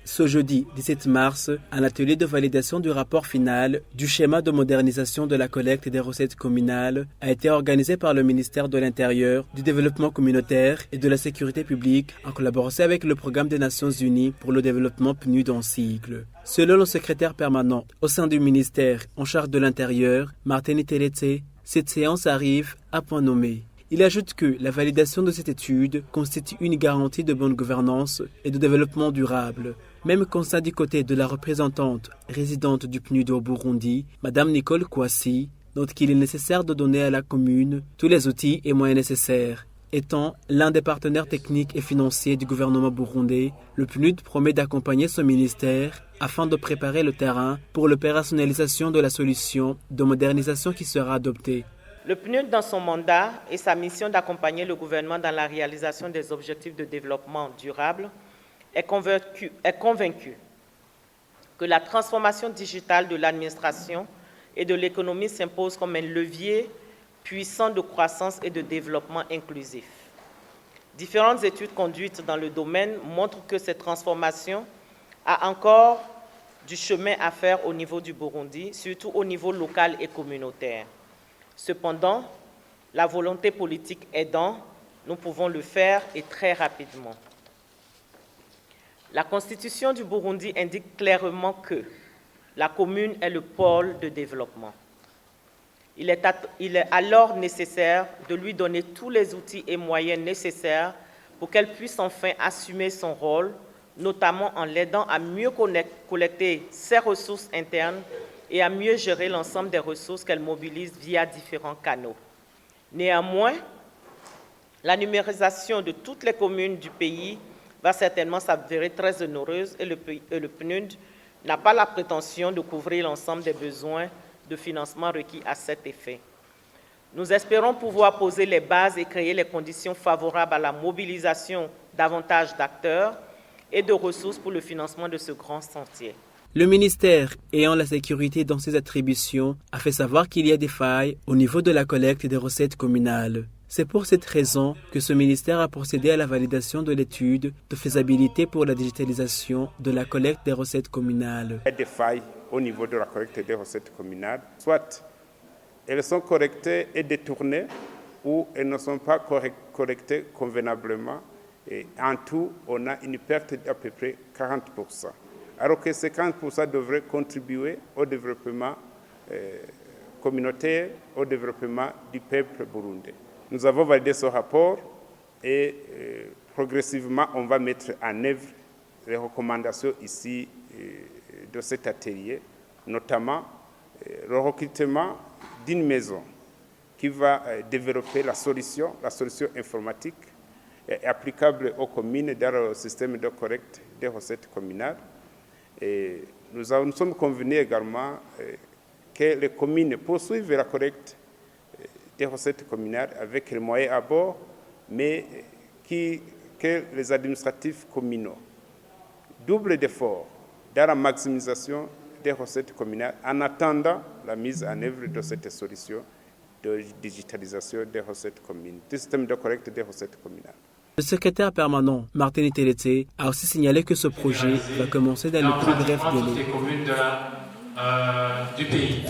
Ce jeudi 17 mars, un atelier de validation du rapport final du schéma de modernisation de la collecte des recettes communales a été organisé par le ministère de l'Intérieur, du Développement communautaire et de la Sécurité publique en collaboration avec le Programme des Nations Unies pour le développement PNUD en cycle. Selon le secrétaire permanent au sein du ministère en charge de l'Intérieur, Martin Teretse, cette séance arrive à point nommé. Il ajoute que la validation de cette étude constitue une garantie de bonne gouvernance et de développement durable. Même constat du côté de la représentante résidente du PNUD au Burundi, Mme Nicole Kouassi, note qu'il est nécessaire de donner à la commune tous les outils et moyens nécessaires. Étant l'un des partenaires techniques et financiers du gouvernement burundais, le PNUD promet d'accompagner ce ministère afin de préparer le terrain pour l'opérationnalisation de la solution de modernisation qui sera adoptée. Le PNUD, dans son mandat et sa mission d'accompagner le gouvernement dans la réalisation des objectifs de développement durable, est convaincu que la transformation digitale de l'administration et de l'économie s'impose comme un levier puissant de croissance et de développement inclusif. Différentes études conduites dans le domaine montrent que cette transformation a encore du chemin à faire au niveau du Burundi, surtout au niveau local et communautaire. Cependant, la volonté politique aidant, nous pouvons le faire et très rapidement. La Constitution du Burundi indique clairement que la commune est le pôle de développement. Il est alors nécessaire de lui donner tous les outils et moyens nécessaires pour qu'elle puisse enfin assumer son rôle, notamment en l'aidant à mieux collecter ses ressources internes et à mieux gérer l'ensemble des ressources qu'elle mobilise via différents canaux. Néanmoins, la numérisation de toutes les communes du pays va certainement s'avérer très onéreuse et le PNUD n'a pas la prétention de couvrir l'ensemble des besoins de financement requis à cet effet. Nous espérons pouvoir poser les bases et créer les conditions favorables à la mobilisation davantage d'acteurs et de ressources pour le financement de ce grand chantier. Le ministère, ayant la sécurité dans ses attributions, a fait savoir qu'il y a des failles au niveau de la collecte des recettes communales. C'est pour cette raison que ce ministère a procédé à la validation de l'étude de faisabilité pour la digitalisation de la collecte des recettes communales. Il y a des failles au niveau de la collecte des recettes communales. Soit elles sont correctées et détournées, ou elles ne sont pas collectées convenablement. Et en tout, on a une perte d'à peu près 40%. Alors que ces 40% devraient contribuer au développement communautaire, au développement du peuple burundais. Nous avons validé ce rapport et progressivement, on va mettre en œuvre les recommandations ici de cet atelier, notamment le recrutement d'une maison qui va développer la solution informatique applicable aux communes dans le système de collecte des recettes communales. Et nous sommes convenus également que les communes poursuivent la collecte des recettes communales avec les moyens à bord, mais que les administratifs communaux doublent d'efforts dans la maximisation des recettes communales en attendant la mise en œuvre de cette solution de digitalisation des recettes communales, du système de collecte des recettes communales. Le secrétaire permanent, Martin Teretse, a aussi signalé que ce projet va commencer dans le plus bref délai. Du pays.